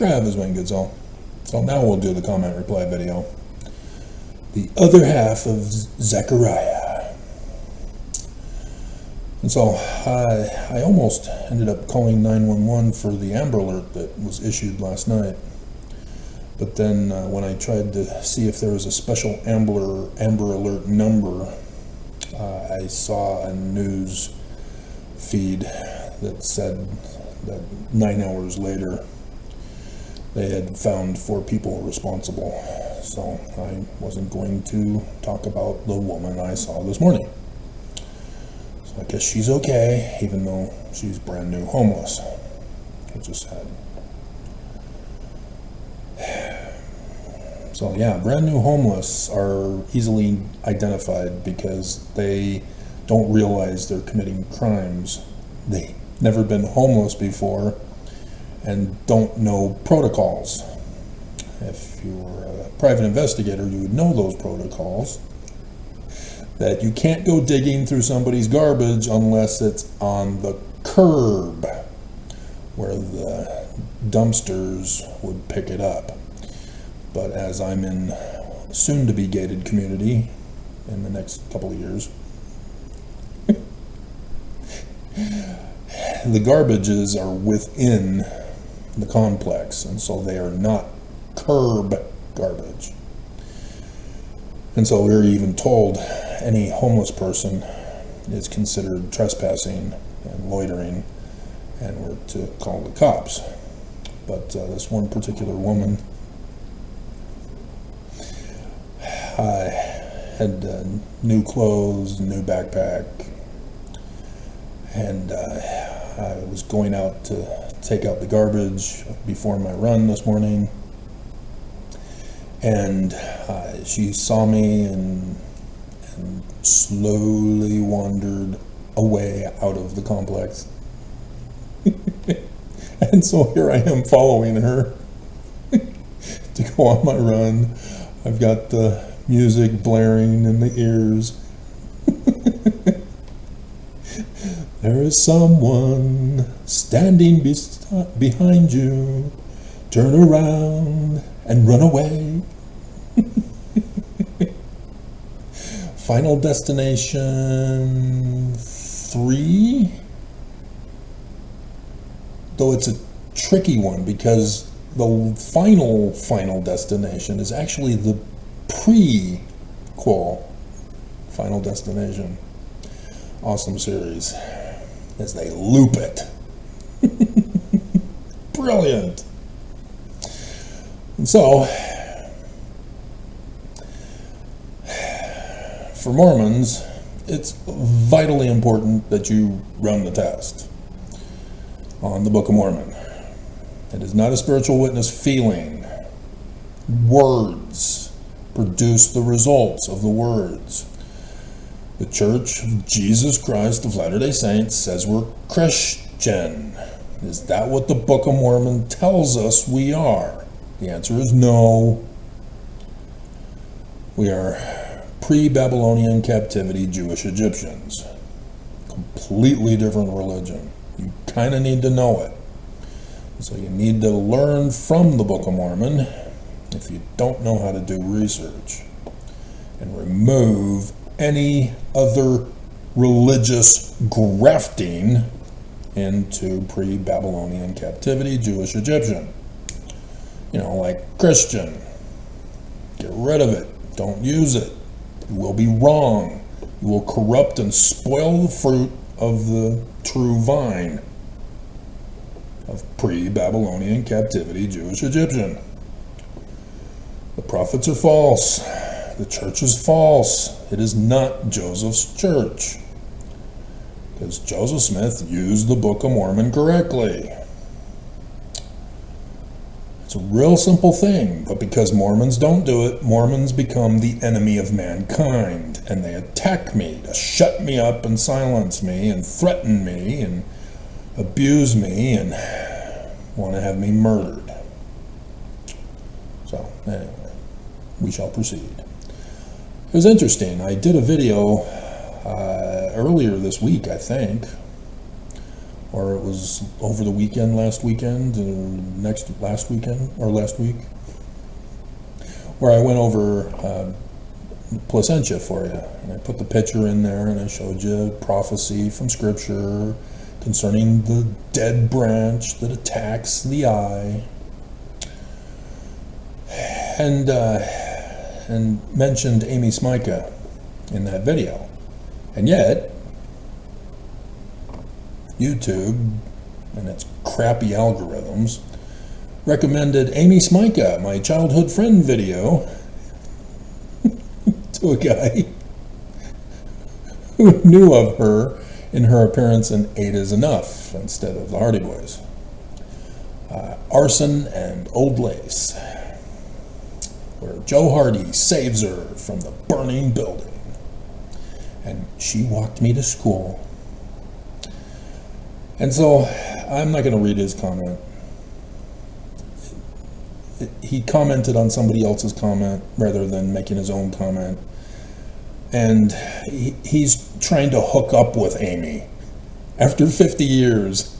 Trav has been good, so now we'll do the comment reply video. The other half of Zechariah. And so I almost ended up calling 911 for the Amber Alert that was issued last night. But then when I tried to see if there was a special Amber Alert number, I saw a news feed that said that 9 hours later they had found 4 people responsible. So I wasn't going to talk about the woman I saw this morning. So I guess she's okay, even though she's brand new homeless, which is sad. So yeah, brand new homeless are easily identified because they don't realize they're committing crimes. They've never been homeless before and don't know protocols. If you were a private investigator, you would know those protocols. That you can't go digging through somebody's garbage unless it's on the curb where the dumpsters would pick it up. But as I'm in soon-to-be gated community in the next couple of years, the garbages are within the complex, and so they are not curb garbage. And so we're even told any homeless person is considered trespassing and loitering, and we're to call the cops. But this one particular woman had new clothes, new backpack, and I was going out to take out the garbage before my run this morning, and she saw me and slowly wandered away out of the complex. And so here I am following her to go on my run. I've got the music blaring in the ears. There is someone standing behind you. Turn around and run away. Final Destination 3. Though it's a tricky one because the final destination is actually the prequel Final Destination. Awesome series as they loop it. Brilliant. And so for Mormons, it's vitally important that you run the test on the Book of Mormon. It is not a spiritual witness feeling. Words produce the results of the words. The Church of Jesus Christ of Latter-day Saints says we're Christian. Is that what the Book of Mormon tells us we are? The answer is no. We are pre-Babylonian captivity Jewish Egyptians. Completely different religion. You kind of need to know it. So you need to learn from the Book of Mormon if you don't know how to do research, and remove any other religious grafting into pre-Babylonian captivity Jewish Egyptian. You know, like Christian. Get rid of it. Don't use it. You will be wrong. You will corrupt and spoil the fruit of the true vine of pre-Babylonian captivity Jewish Egyptian. The prophets are false. The church is false. It is not Joseph's church, because Joseph Smith used the Book of Mormon correctly. It's a real simple thing, but because Mormons don't do it, Mormons become the enemy of mankind, and they attack me to shut me up and silence me and threaten me and abuse me and want to have me murdered. So anyway, we shall proceed. It was interesting. I did a video earlier this week, I think, or it was over the weekend, last weekend, last week, where I went over placentia for you, and I put the picture in there, and I showed you prophecy from Scripture concerning the dead branch that attacks the eye, and mentioned Amy Smyka in that video. And yet, YouTube and its crappy algorithms recommended Amy Smyka, my childhood friend video, to a guy who knew of her in her appearance in 8 is Enough instead of the Hardy Boys. Arson and Old Lace, where Joe Hardy saves her from the burning building. And she walked me to school. And so, I'm not going to read his comment. He commented on somebody else's comment rather than making his own comment. And he's trying to hook up with Amy after 50 years.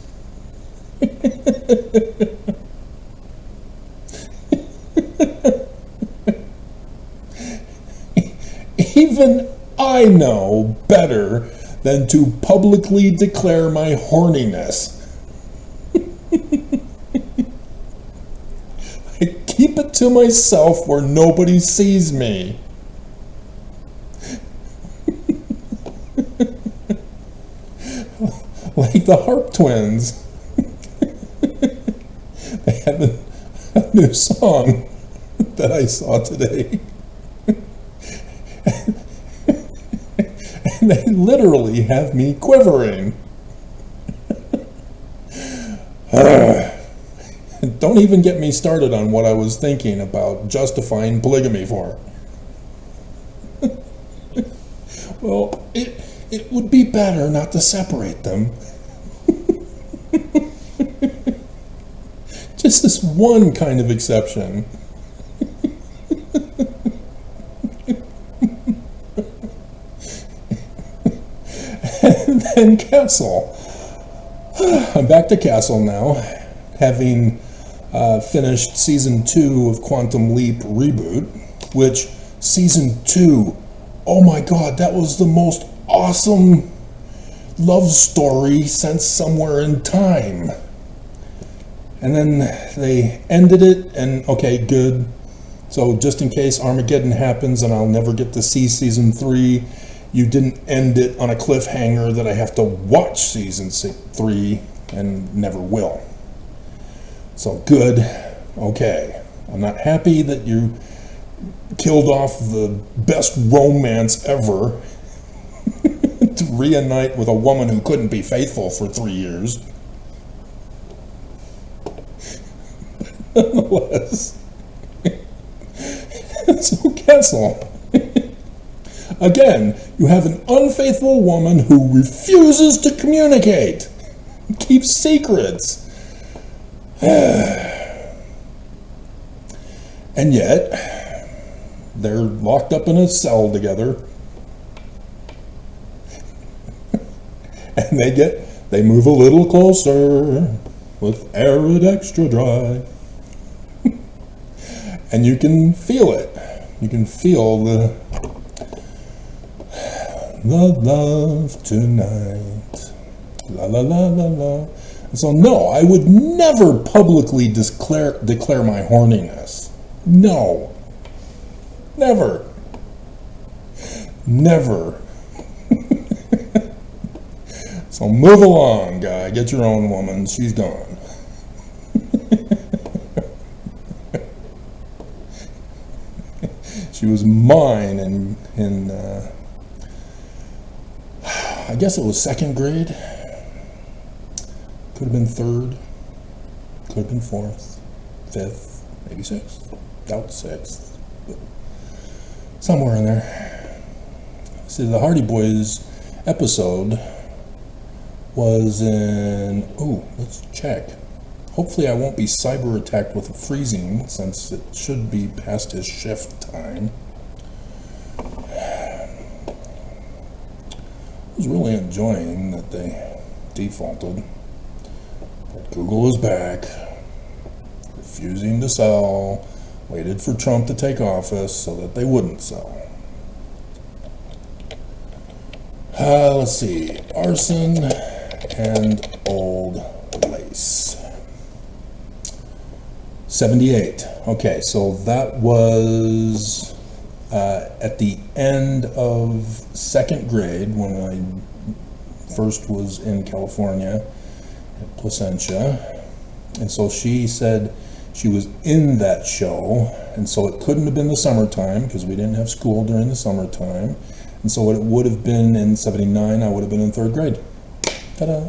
Even I know better than to publicly declare my horniness. I keep it to myself where nobody sees me. Like the Harp Twins. They have a new song that I saw today. And they literally have me quivering. Don't even get me started on what I was thinking about justifying polygamy for. Well, it would be better not to separate them. Just this one kind of exception. And then Castle. I'm back to Castle now, having finished season 2 of Quantum Leap Reboot, which season 2, oh my god, that was the most awesome love story since Somewhere in Time. And then they ended it, and okay, good. So just in case Armageddon happens and I'll never get to see season 3, you didn't end it on a cliffhanger that I have to watch season 3 and never will. So good, okay. I'm not happy that you killed off the best romance ever to reunite with a woman who couldn't be faithful for 3 years. Nonetheless. So Castle. Again, you have an unfaithful woman who refuses to communicate, keeps secrets. And yet, they're locked up in a cell together. And they move a little closer with Arid Extra Dry. And you can feel it. You can feel the love tonight. La la la la la. And so no, I would never publicly declare my horniness. No. Never. Never. So move along, guy. Get your own woman. She's gone. She was mine in I guess it was 2nd grade. Could have been 3rd. Could have been 4th, 5th, maybe 6th. Doubt 6th. But somewhere in there. See, the Hardy Boys episode was in... Oh, let's check. Hopefully I won't be cyber attacked with a freezing, since it should be past his shift time. I was really enjoying that they defaulted. Google is back, refusing to sell, waited for Trump to take office so that they wouldn't sell. Let's see, arson and old lace. 78. Okay, so that was at the end of second grade when I first was in California at Placentia. And so she said she was in that show, and so it couldn't have been the summertime because we didn't have school during the summertime. And so it would have been in 79, I would have been in third grade. Ta-da!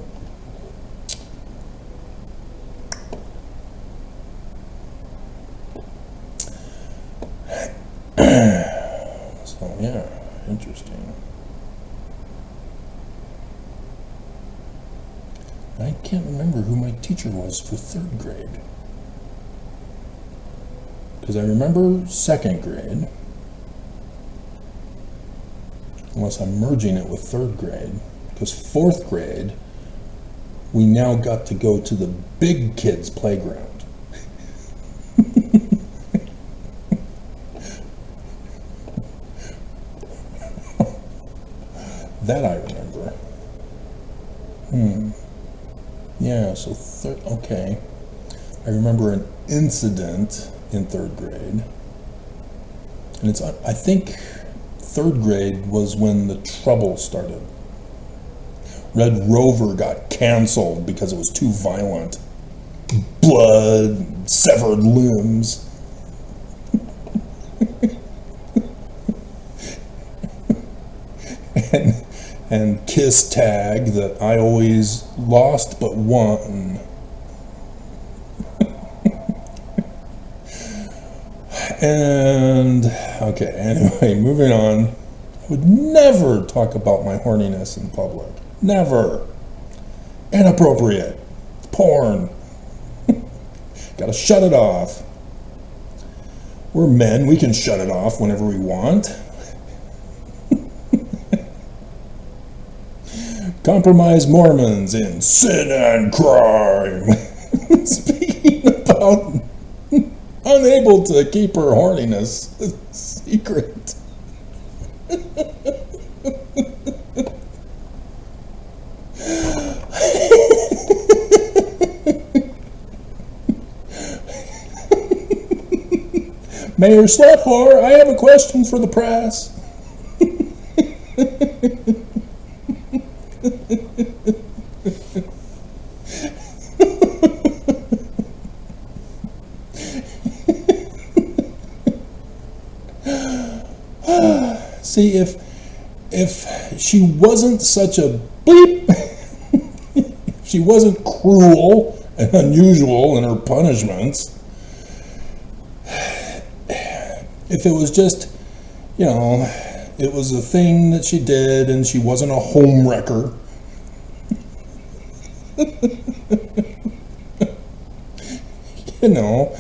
So yeah, interesting. I can't remember who my teacher was for third grade. Because I remember second grade, unless I'm merging it with third grade, because fourth grade, we now got to go to the big kids' playground. That I remember. Yeah, so okay. I remember an incident in third grade. And it's, I think third grade was when the trouble started. Red Rover got canceled because it was too violent. Blood, severed limbs. and kiss tag that I always lost but won. And okay, anyway, moving on. I would never talk about my horniness in public. Never. Inappropriate. Porn. Gotta shut it off. We're men, we can shut it off whenever we want. Compromise Mormons in Sin and Crime. Speaking about unable to keep her horniness a secret. Mayor Slut Whore, I have a question for the press. See, if she wasn't such a bleep, if she wasn't cruel and unusual in her punishments, if it was just, you know, it was a thing that she did and she wasn't a home wrecker, you know,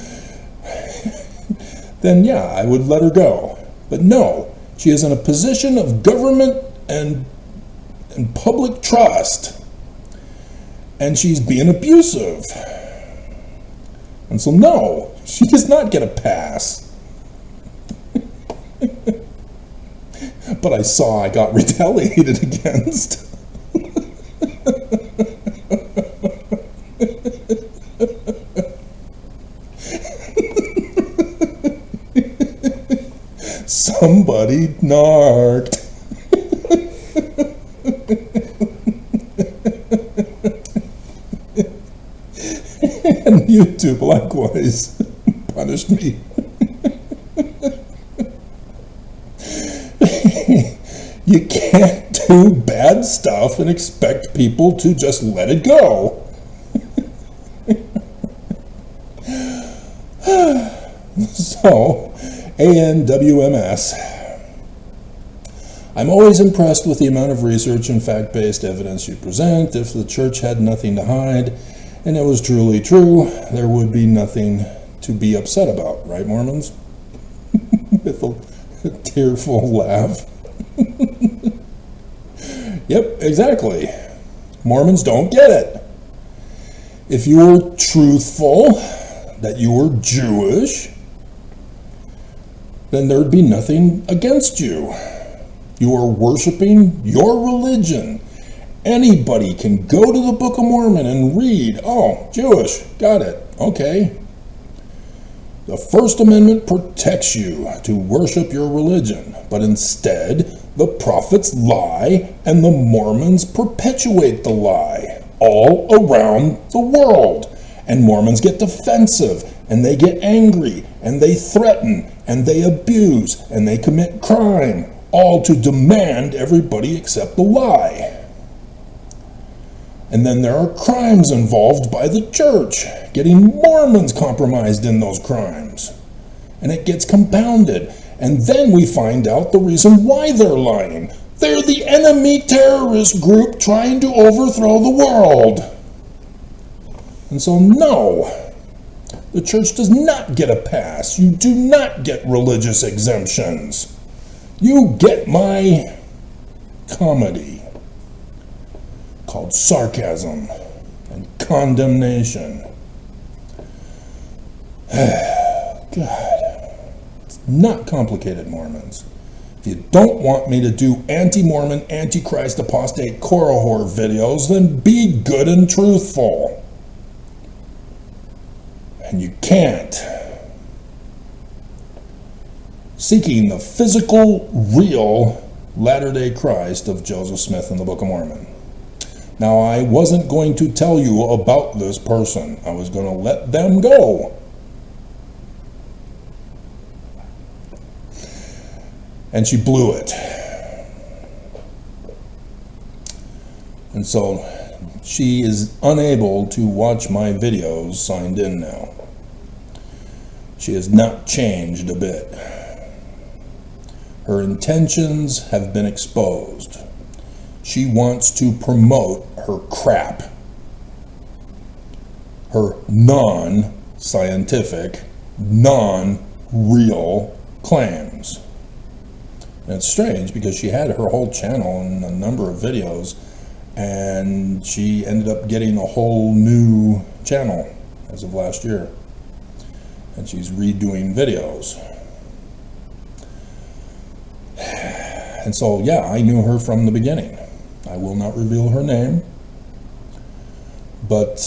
then yeah, I would let her go. But no, she is in a position of government and public trust, and she's being abusive. And so no, she does not get a pass. But I saw I got retaliated against. Somebody narked. And YouTube likewise punished me. You can't do bad stuff and expect people to just let it go. So, ANWMS. I'm always impressed with the amount of research and fact-based evidence you present. If the church had nothing to hide, and it was truly true, there would be nothing to be upset about, right, Mormons? With a tearful laugh. Yep, exactly. Mormons don't get it. If you were truthful that you were Jewish, then there'd be nothing against you. You are worshiping your religion. Anybody can go to the Book of Mormon and read, oh, Jewish, got it, okay. The First Amendment protects you to worship your religion, but instead, the prophets lie and the Mormons perpetuate the lie all around the world. And Mormons get defensive, and they get angry, and they threaten, and they abuse, and they commit crime, all to demand everybody accept the lie. And then there are crimes involved by the church, getting Mormons compromised in those crimes. And it gets compounded. And then we find out the reason why they're lying. They're the enemy terrorist group trying to overthrow the world. And so no, the church does not get a pass. You do not get religious exemptions. You get my comedy called sarcasm and condemnation. God, it's not complicated, Mormons. If you don't want me to do anti-Mormon, antichrist, apostate, Korahor videos, then be good and truthful. And you can't. Seeking the physical, real Latter-day Christ of Joseph Smith in the Book of Mormon. Now, I wasn't going to tell you about this person. I was going to let them go. And she blew it. And so she is unable to watch my videos signed in now. She has not changed a bit. Her intentions have been exposed. She wants to promote her crap, her non-scientific, non-real claims. And it's strange because she had her whole channel and a number of videos, and she ended up getting a whole new channel as of last year. And she's redoing videos. And so, yeah, I knew her from the beginning. I will not reveal her name, but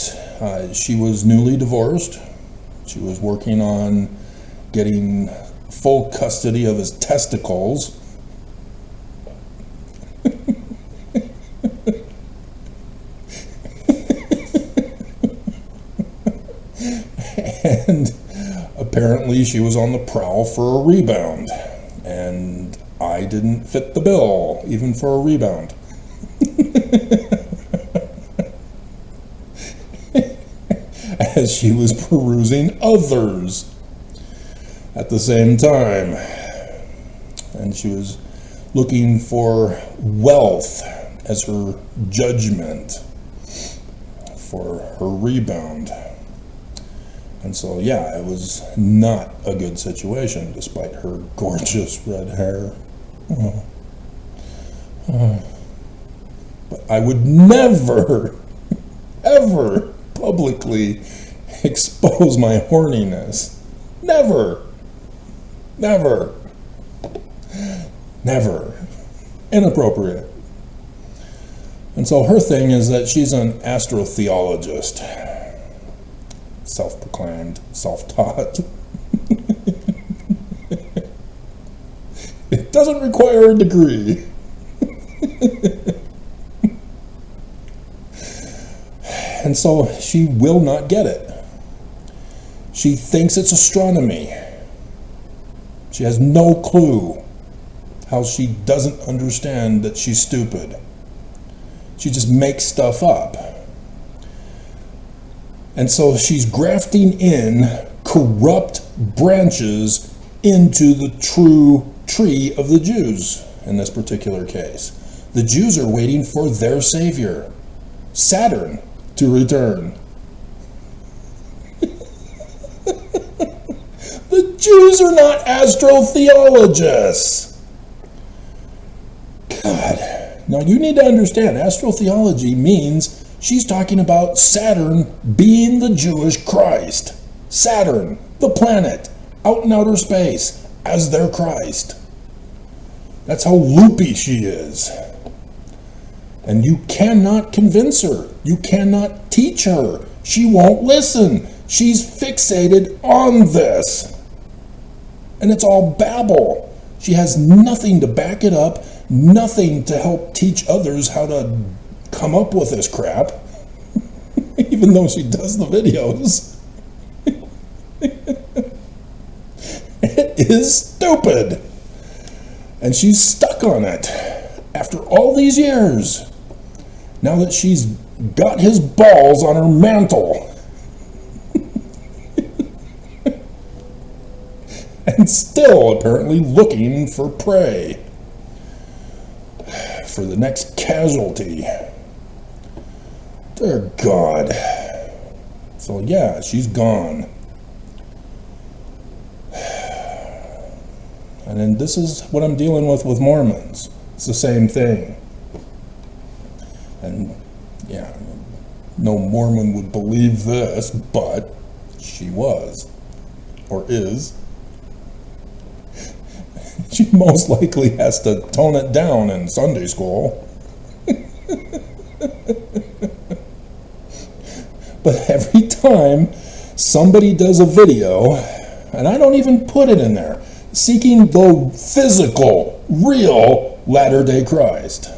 she was newly divorced. She was working on getting full custody of his testicles. And apparently she was on the prowl for a rebound, and I didn't fit the bill, even for a rebound. As she was perusing others at the same time. And she was looking for wealth as her judgment for her rebound. And so, yeah, it was not a good situation, despite her gorgeous red hair. But I would never, ever publicly expose my horniness. Never. Never. Never. Inappropriate. And so her thing is that she's an astrotheologist. Self-proclaimed, self-taught. It doesn't require a degree. And so she will not get it. She thinks it's astronomy. She has no clue how she doesn't understand that she's stupid. She just makes stuff up. And so she's grafting in corrupt branches into the true tree of the Jews in this particular case. The Jews are waiting for their savior, Saturn, to return. The Jews are not astrotheologists. God. Now you need to understand, astrotheology means She's talking about Saturn being the Jewish Christ. Saturn, the planet, out in outer space, as their Christ. That's how loopy she is. And you cannot convince her. You cannot teach her. She won't listen. She's fixated on this. And it's all babble. She has nothing to back it up, nothing to help teach others how to come up with this crap, even though she does the videos. It is stupid. And she's stuck on it after all these years. Now that she's got his balls on her mantle. And still apparently looking for prey. For the next casualty. Dear God. So yeah, she's gone. And then this is what I'm dealing with Mormons. It's the same thing. And yeah, no Mormon would believe this, but she was, or is. She most likely has to tone it down in Sunday school. But every time somebody does a video, and I don't even put it in there, seeking the physical, real Latter-day Christ.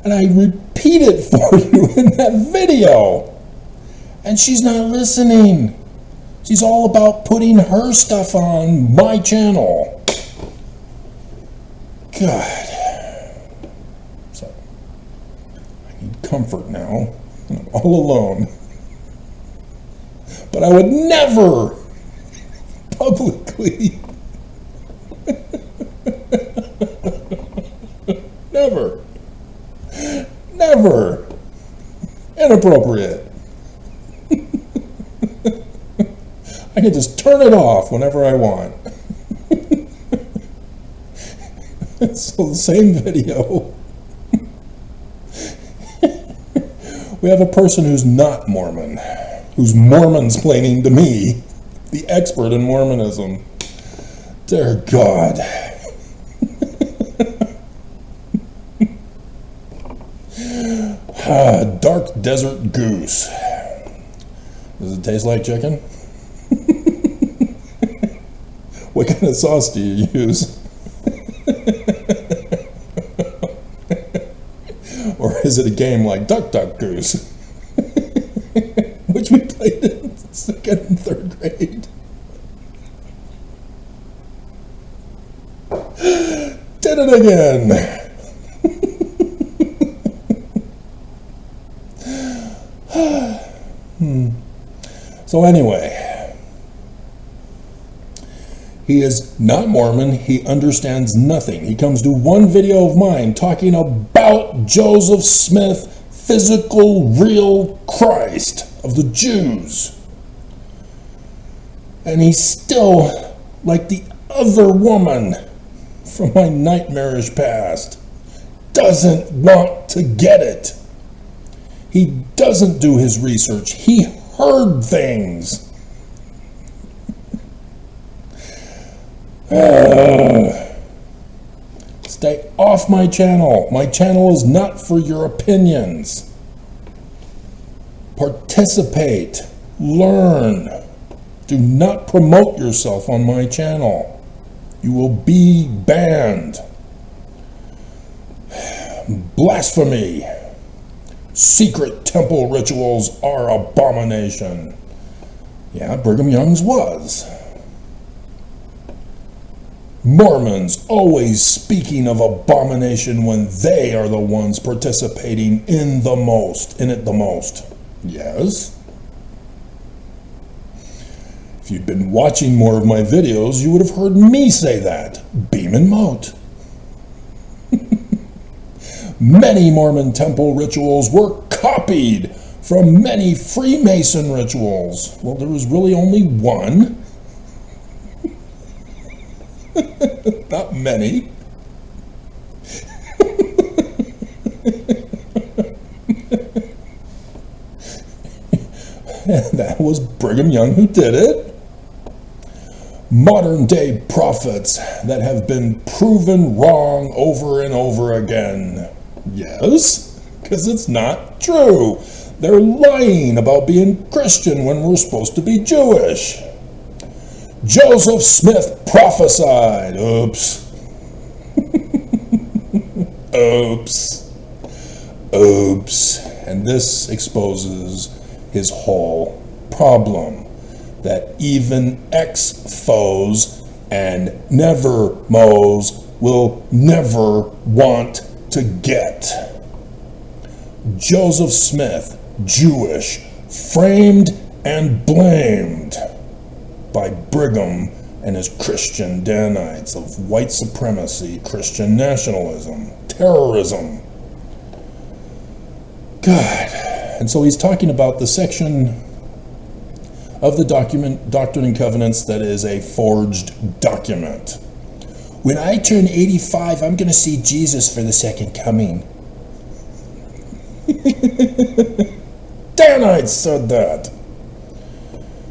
And I repeat it for you in that video. And she's not listening. She's all about putting her stuff on my channel. God. So, I need comfort now. I'm all alone. But I would never publicly never inappropriate. I can just turn it off whenever I want. So the same video, we have a person who's not Mormon, who's Mormonsplaining to me, the expert in Mormonism. Dear God. Dark desert goose. Does it taste like chicken? What kind of sauce do you use? Or is it a game like Duck Duck Goose? Which we played in 2nd and 3rd grade. Did it again. So anyway, he is not Mormon. He understands nothing. He comes to one video of mine talking about Joseph Smith, physical, real Christ of the Jews. And he's still like the other woman from my nightmarish past. Doesn't want to get it. He doesn't do his research. He heard things. Stay off my channel. My channel is not for your opinions. Participate. Learn. Do not promote yourself on my channel. You will be banned. Blasphemy. Secret temple rituals are abomination. Yeah, Brigham Young's was. Mormons always speaking of abomination when they are the ones participating in it the most. Yes. If you'd been watching more of my videos, you would have heard me say that. Beam and mote. Many Mormon temple rituals were copied from many Freemason rituals. Well, there was really only one. Not many. That was Brigham Young who did it. Modern day prophets that have been proven wrong over and over again. Yes, because it's not true. They're lying about being Christian when we're supposed to be Jewish. Joseph Smith prophesied. Oops. Oops. Oops. And this exposes his whole problem, that even ex-foes and never-mos will never want to get. Joseph Smith, Jewish, framed and blamed by Brigham and his Christian Danites of white supremacy, Christian nationalism, terrorism. God. And so he's talking about the section of the document, Doctrine and Covenants, that is a forged document. When I turn 85, I'm going to see Jesus for the second coming. Danites said that.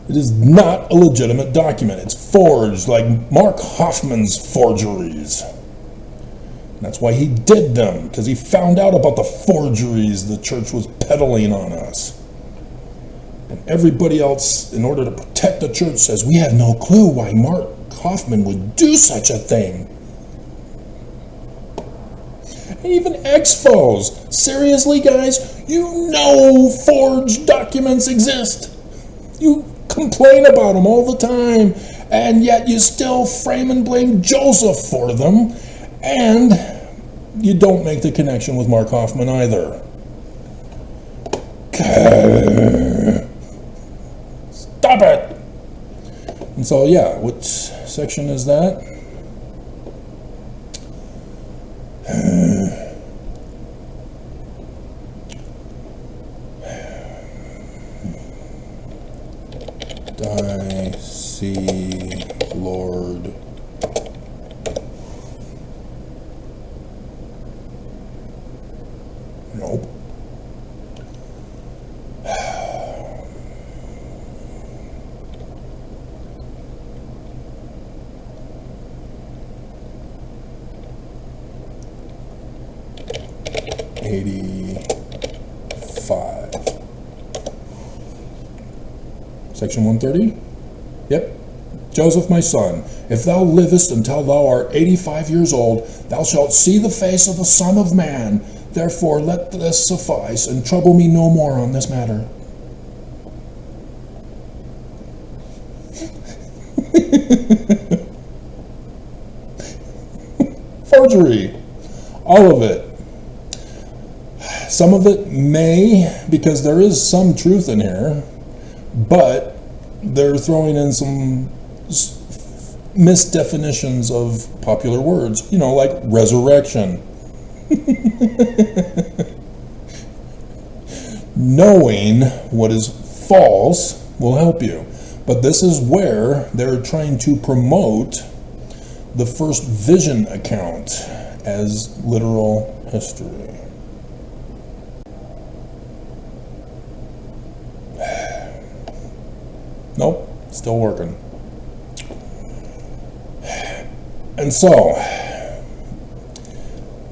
It is not a legitimate document. It's forged, like Mark Hoffman's forgeries. And that's why he did them, because he found out about the forgeries the church was peddling on us. And everybody else, in order to protect the church, says, we have no clue why Mark Hoffman would do such a thing. And even ex-foes. Seriously, guys? You know forged documents exist. You complain about them all the time, and yet you still frame and blame Joseph for them, and you don't make the connection with Mark Hoffman either. Stop it! And so, yeah, which section is that? I see Lord. Nope. Section 130? Yep. Joseph, my son, if thou livest until thou art 85 years old, thou shalt see the face of the Son of Man. Therefore let this suffice, and trouble me no more on this matter. Forgery. All of it. Some of it may, because there is some truth in here, but they're throwing in some misdefinitions of popular words, you know, like resurrection. Knowing what is false will help you. But this is where they're trying to promote the first vision account as literal history. Nope, still working. And so,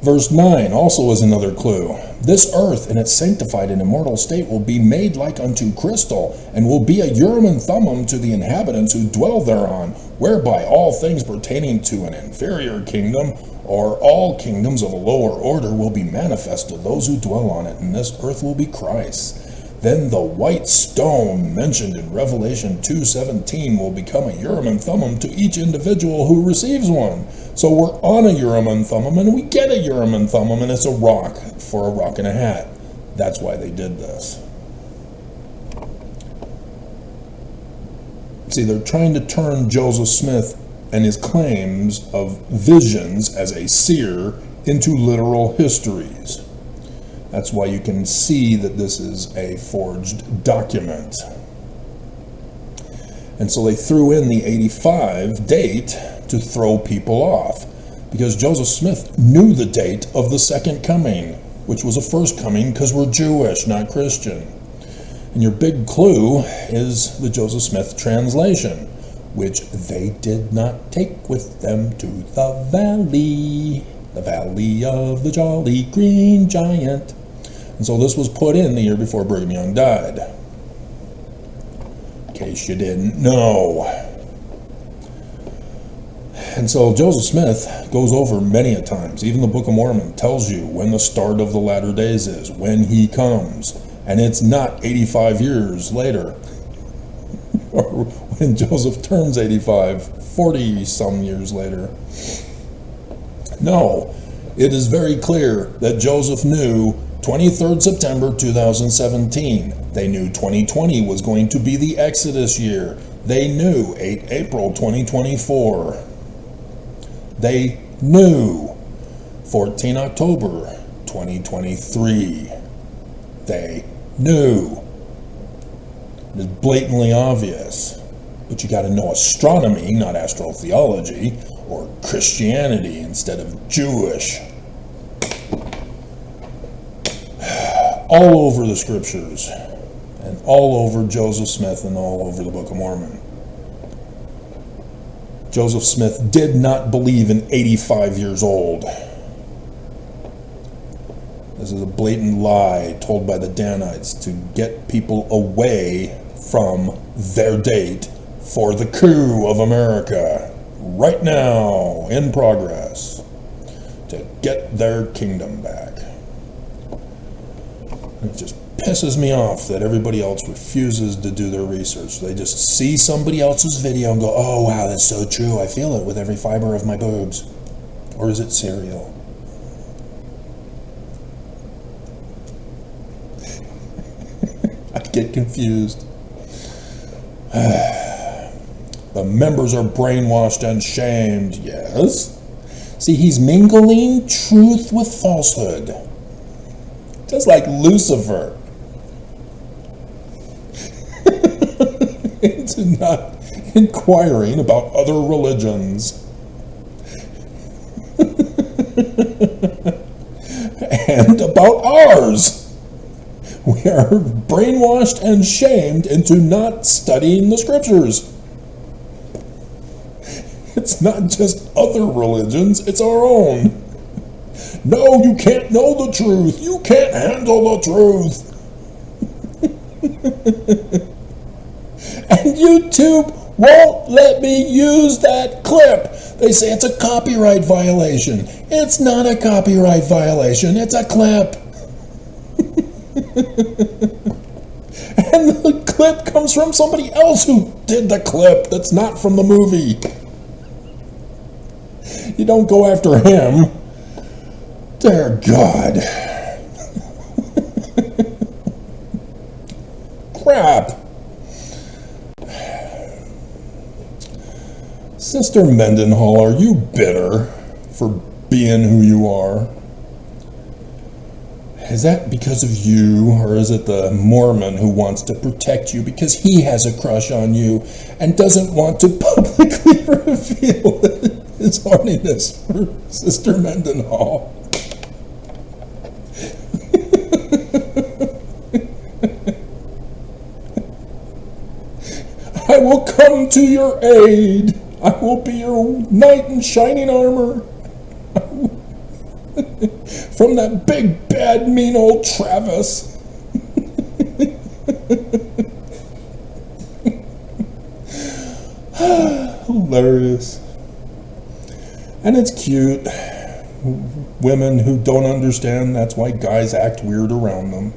verse 9 also is another clue. This earth in its sanctified and immortal state will be made like unto crystal, and will be a Urim and Thummim to the inhabitants who dwell thereon, whereby all things pertaining to an inferior kingdom, or all kingdoms of a lower order, will be manifest to those who dwell on it, and this earth will be Christ. Then the white stone mentioned in Revelation 2:17 will become a Urim and Thummim to each individual who receives one. So we're on a Urim and Thummim, and we get a Urim and Thummim, and it's a rock for a rock and a hat. That's why they did this. See, they're trying to turn Joseph Smith and his claims of visions as a seer into literal histories. That's why you can see that this is a forged document. And so they threw in the 85 date to throw people off, because Joseph Smith knew the date of the second coming, which was a first coming, because we're Jewish, not Christian. And your big clue is the Joseph Smith translation, which they did not take with them to the valley of the Jolly Green Giant. And so this was put in the year before Brigham Young died. In case you didn't know. And so Joseph Smith goes over many a times. Even the Book of Mormon tells you when the start of the latter days is, when he comes. And it's not 85 years later. Or when Joseph turns 85, 40 some years later. No, it is very clear that Joseph knew 23rd September 2017. They knew 2020 was going to be the Exodus year. They knew 8 April 2024. They knew 14 October 2023. They knew. It is blatantly obvious. But you got to know astronomy, not astrotheology, or Christianity instead of Jewish. All over the scriptures, and all over Joseph Smith, and all over the Book of Mormon. Joseph Smith did not believe in 85 years old. This is a blatant lie told by the Danites to get people away from their date for the coup of America, right now, in progress, to get their kingdom back. It just pisses me off that everybody else refuses to do their research. They just see somebody else's video and go, oh wow, that's so true, I feel it with every fiber of my boobs. Or is it cereal? I get confused. The members are brainwashed and shamed, yes. See, he's mingling truth with falsehood. Just like Lucifer. Into not inquiring about other religions. And about ours. We are brainwashed and shamed into not studying the scriptures. It's not just other religions, it's our own. No, you can't know the truth. You can't handle the truth. And YouTube won't let me use that clip. They say it's a copyright violation. It's not a copyright violation. It's a clip. And the clip comes from somebody else who did the clip that's not from the movie. You don't go after him. Dear God. Crap. Sister Mendenhall, are you bitter for being who you are? Is that because of you, or is it the Mormon who wants to protect you because he has a crush on you and doesn't want to publicly reveal his horniness for Sister Mendenhall? I will come to your aid. I will be your knight in shining armor. From that big, bad, mean old Travis. Hilarious. And it's cute. Women who don't understand, that's why guys act weird around them.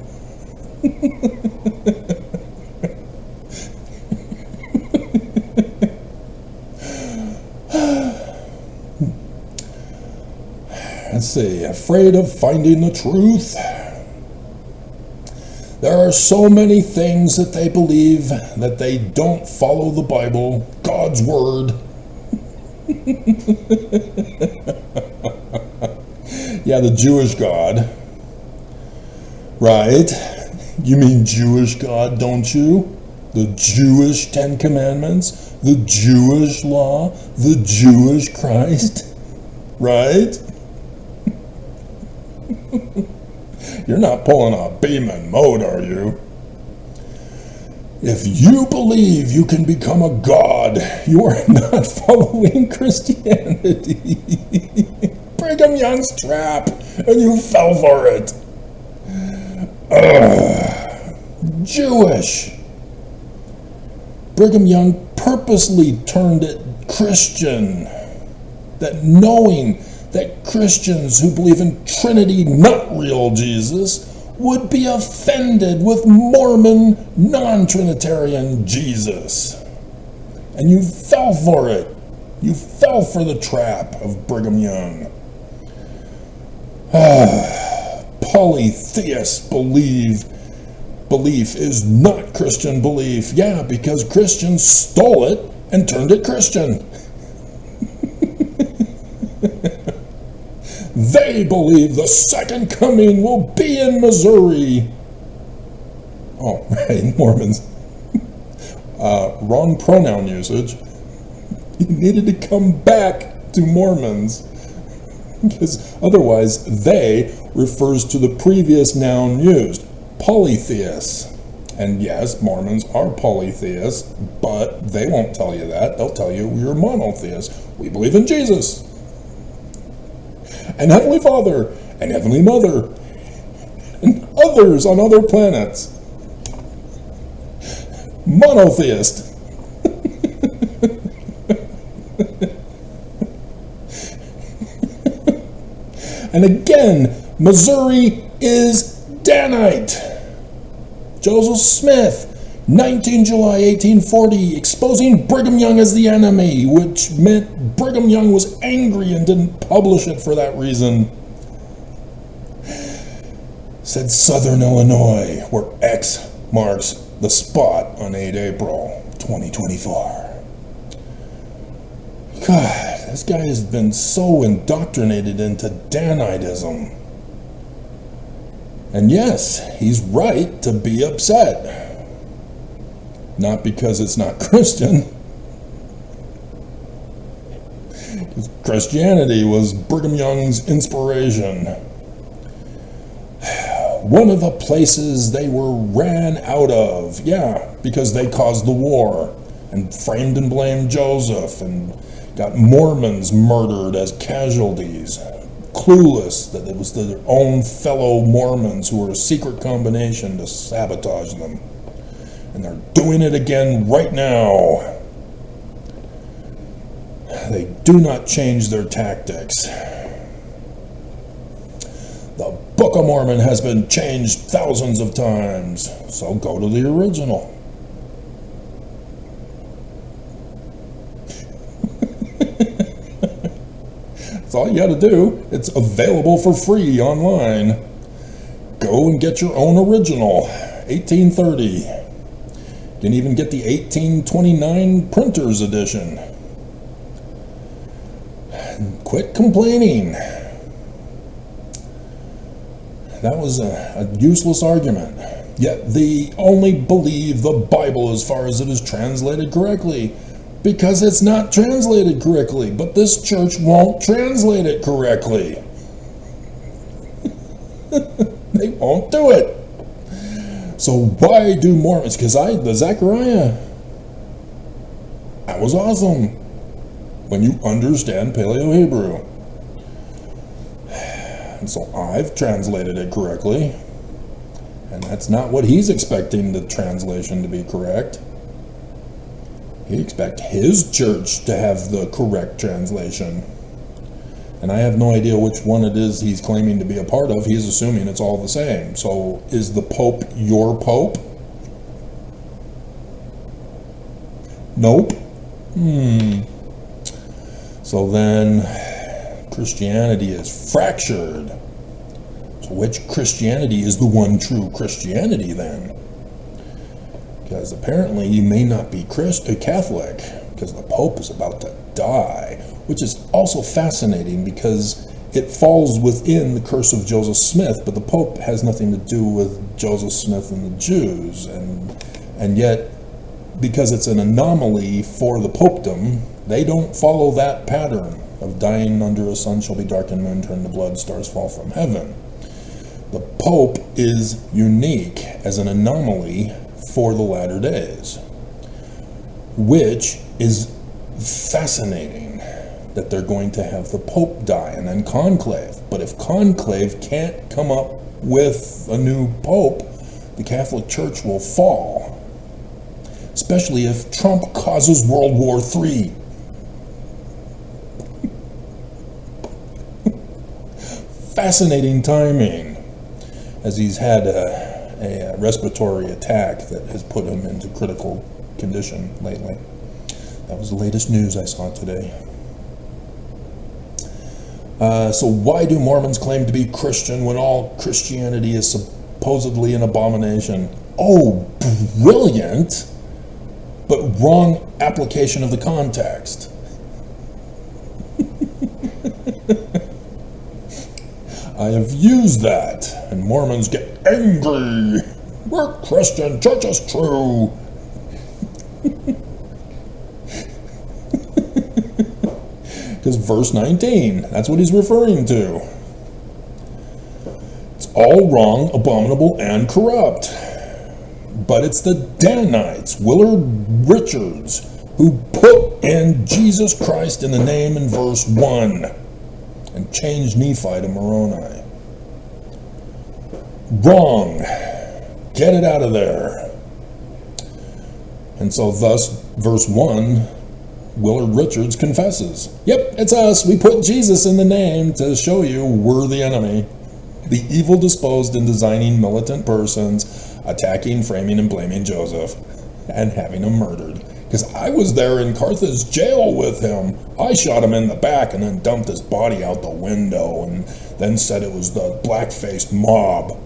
Let's see, afraid of finding the truth. There are so many things that they believe that they don't follow the Bible, God's word. Yeah, the Jewish God. Right? You mean Jewish God, don't you? The Jewish Ten Commandments, the Jewish law, the Jewish Christ. Right? You're not pulling a Beeman mode, are you? If you believe you can become a god, you are not following Christianity. Brigham Young's trap, and you fell for it. Jewish. Brigham Young purposely turned it Christian, that knowing that Christians who believe in Trinity, not real Jesus, would be offended with Mormon, non-Trinitarian Jesus. And you fell for it. You fell for the trap of Brigham Young. Polytheist belief is not Christian belief. Yeah, because Christians stole it and turned it Christian. They believe the second coming will be in Missouri. Oh, right, Mormons. Wrong pronoun usage. You needed to come back to Mormons, because otherwise they refers to the previous noun used, polytheists. And yes, Mormons are polytheists, but they won't tell you that. They'll tell you we're monotheists. We believe in Jesus, and Heavenly Father, and Heavenly Mother, and others on other planets. Monotheist. And again, Missouri is Danite. Joseph Smith, 19 July 1840, exposing Brigham Young as the enemy, which meant Brigham Young was angry and didn't publish it for that reason. Said Southern Illinois, where X marks the spot on 8 April 2024. God, this guy has been so indoctrinated into Danitism. And yes, he's right to be upset. Not because it's not Christian. Because Christianity was Brigham Young's inspiration. One of the places they were ran out of, yeah, because they caused the war and framed and blamed Joseph and got Mormons murdered as casualties, clueless that it was their own fellow Mormons who were a secret combination to sabotage them. And they're doing it again right now. They do not change their tactics. The Book of Mormon has been changed thousands of times, so go to the original. That's all you got to do. It's available for free online. Go and get your own original, 1830. You can even get the 1829 printer's edition. And quit complaining. That was a useless argument. Yet they only believe the Bible as far as it is translated correctly, because it's not translated correctly, but this church won't translate it correctly. They won't do it. So why do Mormons? Because the Zechariah, that was awesome when you understand Paleo-Hebrew. And so I've translated it correctly, and that's not what he's expecting the translation to be correct. He expects his church to have the correct translation. And I have no idea which one it is he's claiming to be a part of. He's assuming it's all the same. So is the Pope your Pope? Nope. So then Christianity is fractured. So which Christianity is the one true Christianity then? Because apparently you may not be Catholic, because the Pope is about to die, which is also fascinating because it falls within the curse of Joseph Smith, but the Pope has nothing to do with Joseph Smith and the Jews, and yet, because it's an anomaly for the popedom, they don't follow that pattern of dying under a sun shall be darkened, moon turn to blood, stars fall from heaven. The Pope is unique as an anomaly for the latter days, which is fascinating that they're going to have the Pope die and then conclave. But if conclave can't come up with a new Pope, the Catholic Church will fall, especially if Trump causes World War III. Fascinating timing, as he's had a respiratory attack that has put him into critical condition lately. That was the latest news I saw today. So why do Mormons claim to be Christian when all Christianity is supposedly an abomination? Oh, brilliant, but wrong application of the context. I have used that, and Mormons get angry. We're Christian, church is true. Because verse 19, that's what he's referring to. It's all wrong, abominable, and corrupt. But it's the Danites, Willard Richards, who put in Jesus Christ in the name in verse 1 and changed Nephi to Moroni. Wrong. Get it out of there. And so thus, verse 1, Willard Richards confesses, yep, it's us. We put Jesus in the name to show you we're the enemy. The evil disposed and designing militant persons attacking, framing, and blaming Joseph and having him murdered. Because I was there in Carthage jail with him. I shot him in the back and then dumped his body out the window and then said it was the black-faced mob.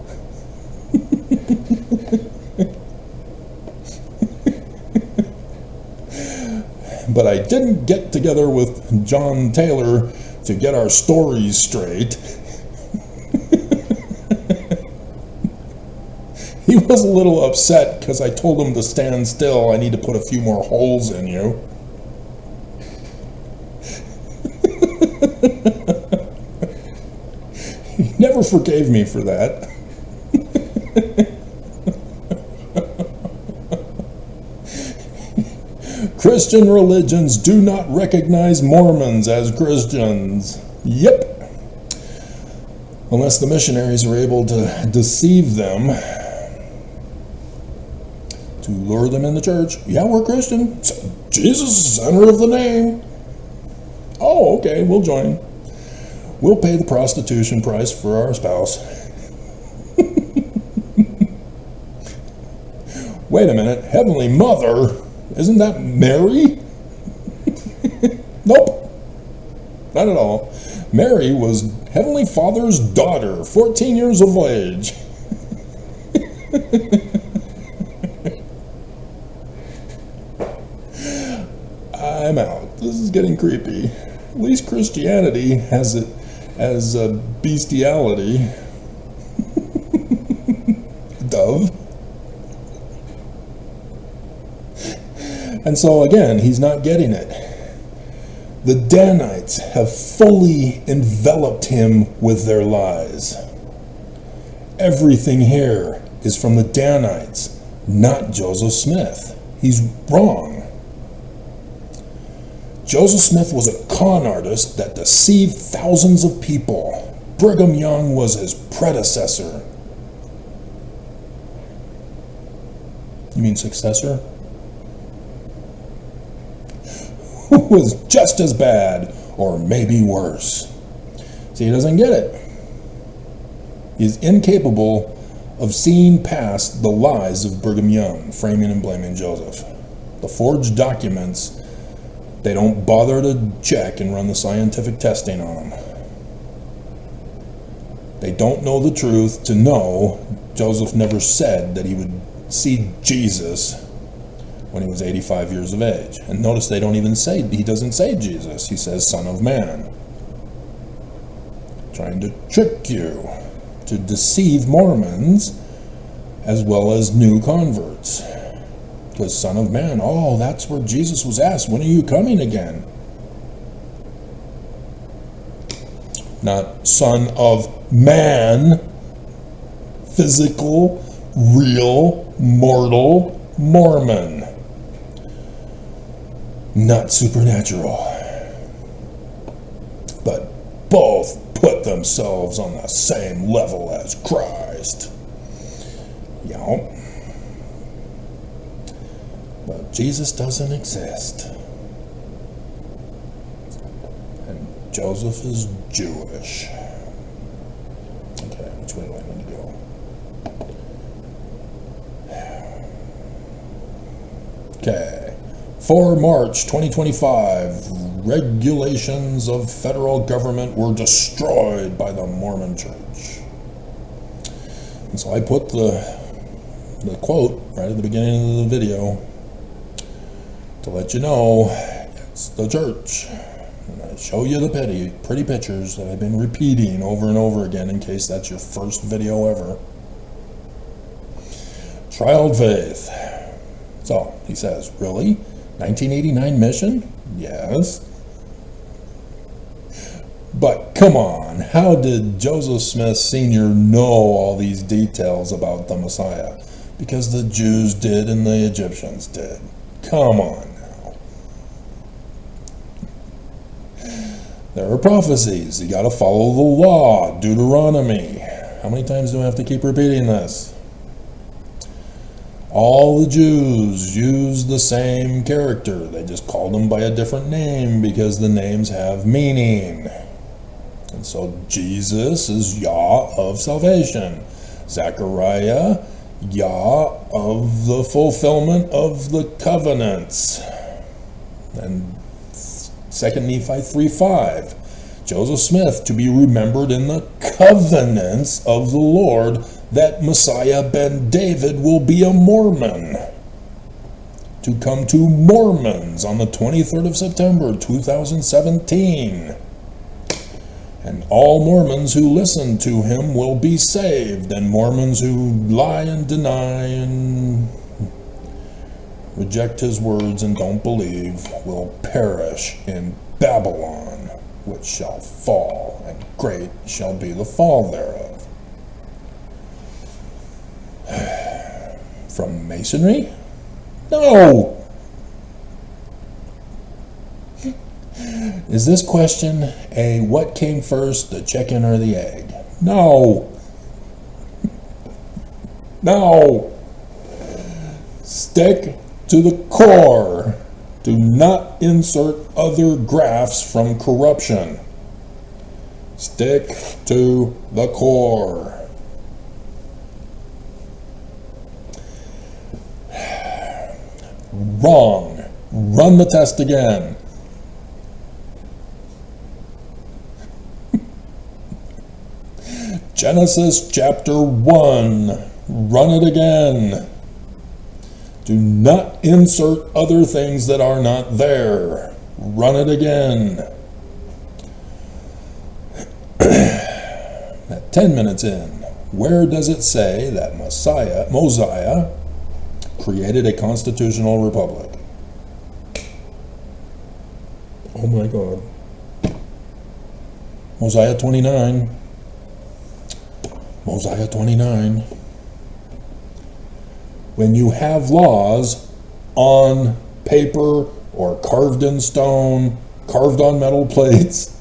But I didn't get together with John Taylor to get our stories straight. He was a little upset because I told him to stand still. I need to put a few more holes in you. He never forgave me for that. Christian religions do not recognize Mormons as Christians. Yep. Unless the missionaries are able to deceive them, to lure them in the church. Yeah, we're Christian. Jesus is the center of the name. Oh, okay, we'll join. We'll pay the prostitution price for our spouse. Wait a minute, Heavenly Mother? Isn't that Mary? Nope, not at all. Mary was Heavenly Father's daughter, 14 years of age. I'm out. This is getting creepy. At least Christianity has it as a bestiality. Dove. And so again, he's not getting it. The Danites have fully enveloped him with their lies. Everything here is from the Danites, not Joseph Smith. He's wrong. Joseph Smith was a con artist that deceived thousands of people. Brigham Young was his predecessor. You mean successor? Who was just as bad, or maybe worse. See, he doesn't get it. He's incapable of seeing past the lies of Brigham Young, framing and blaming Joseph. The forged documents, they don't bother to check and run the scientific testing on them. They don't know the truth to know Joseph never said that he would see Jesus when he was 85 years of age. And notice they don't even say, he doesn't say Jesus, he says Son of Man. Trying to trick you, to deceive Mormons as well as new converts. Because Son of Man, oh, that's where Jesus was asked, when are you coming again? Not Son of Man, physical real, mortal Mormon. Not supernatural. But both put themselves on the same level as Christ. Yup. But Jesus doesn't exist. And Joseph is Jewish. Okay, which way do I need to go? Okay. For March 2025, regulations of federal government were destroyed by the Mormon Church. And so I put the quote right at the beginning of the video to let you know it's the church. And I show you the pretty pictures that I've been repeating over and over again in case that's your first video ever. Trialed faith. So he says, really? 1989 mission? Yes. But come on, how did Joseph Smith Sr. know all these details about the Messiah? Because the Jews did and the Egyptians did. Come on now. There are prophecies. You got to follow the law, Deuteronomy. How many times do I have to keep repeating this? All the Jews used the same character. They just called them by a different name because the names have meaning. And so Jesus is Yah of salvation. Zechariah, Yah of the fulfillment of the covenants. And 2 Nephi 3:5. Joseph Smith to be remembered in the covenants of the Lord, that Messiah ben David will be a Mormon. To come to Mormons on the 23rd of September 2017. And all Mormons who listen to him will be saved, and Mormons who lie and deny and reject his words and don't believe will perish in Babylon, which shall fall, and great shall be the fall thereof. From Masonry? No! Is this question a what came first, the chicken or the egg? No! No! Stick to the core. Do not insert other graphs from corruption. Stick to the core. Wrong. Run the test again. Genesis chapter 1. Run it again. Do not insert other things that are not there. Run it again. At 10 minutes in, where does it say that Mosiah created a constitutional republic? Oh my God. Mosiah 29. Mosiah 29. When you have laws on paper or carved in stone, carved on metal plates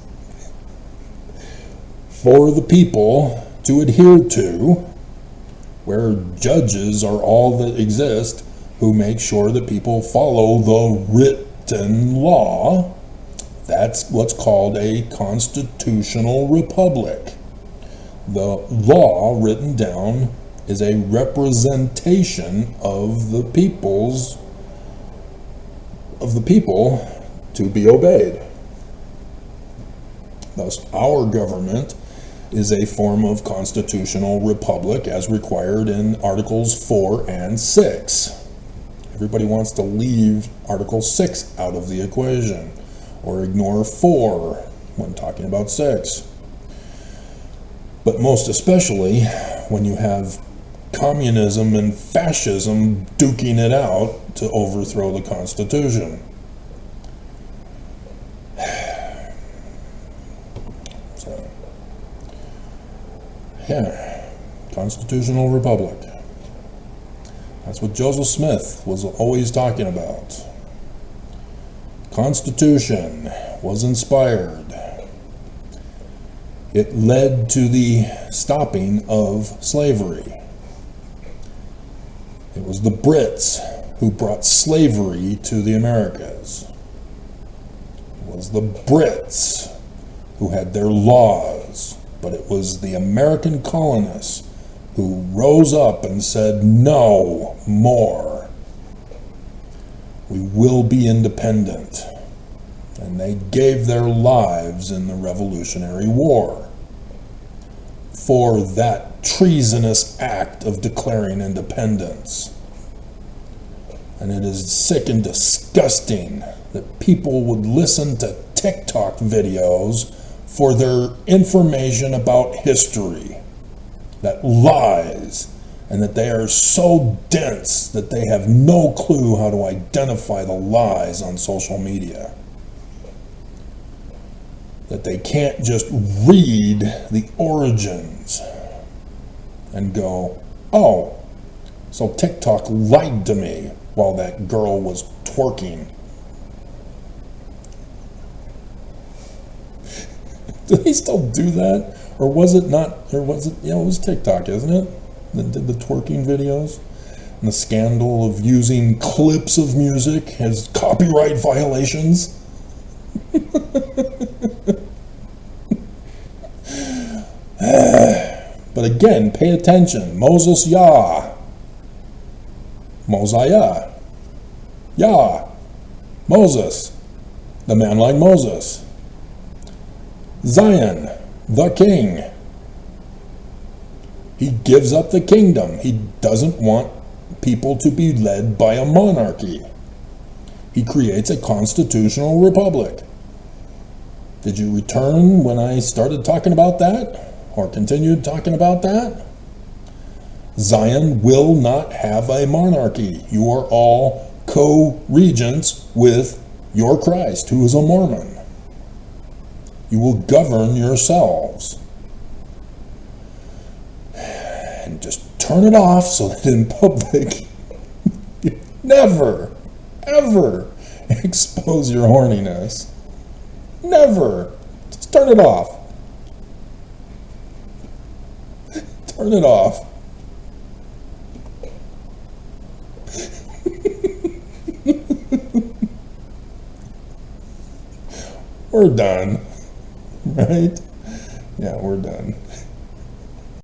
for the people to adhere to, where judges are all that exist who make sure that people follow the written law, that's what's called a constitutional republic. The law written down is a representation of the people to be obeyed. Thus, our government is a form of constitutional republic as required in Articles 4 and 6. Everybody wants to leave Article 6 out of the equation or ignore 4 when talking about 6. But most especially when you have communism and fascism duking it out to overthrow the Constitution. So, yeah, constitutional republic. That's what Joseph Smith was always talking about. Constitution was inspired. It led to the stopping of slavery. It was the Brits who brought slavery to the Americas. It was the Brits who had their laws, but it was the American colonists who rose up and said, no more. We will be independent. And they gave their lives in the Revolutionary War for that treasonous act of declaring independence. And it is sick and disgusting that people would listen to TikTok videos for their information about history that lies, and that they are so dense that they have no clue how to identify the lies on social media. That they can't just read the origins and go, oh, so TikTok lied to me while that girl was twerking. Do they still do that? Or was it not, or was it, yeah, it was TikTok, isn't it? That did the twerking videos? And the scandal of using clips of music as copyright violations? But again, pay attention. Moses Yah. Mosiah. Yah. Moses. The man like Moses. Zion. The king. He gives up the kingdom. He doesn't want people to be led by a monarchy. He creates a constitutional republic. Did you return when I started talking about that? Or continued talking about that? Zion will not have a monarchy. You are all co-regents with your Christ, who is a Mormon. You will govern yourselves. And just turn it off so that in public you never, ever expose your horniness. Never. Just turn it off. Turn it off. We're done. Right? Yeah, we're done.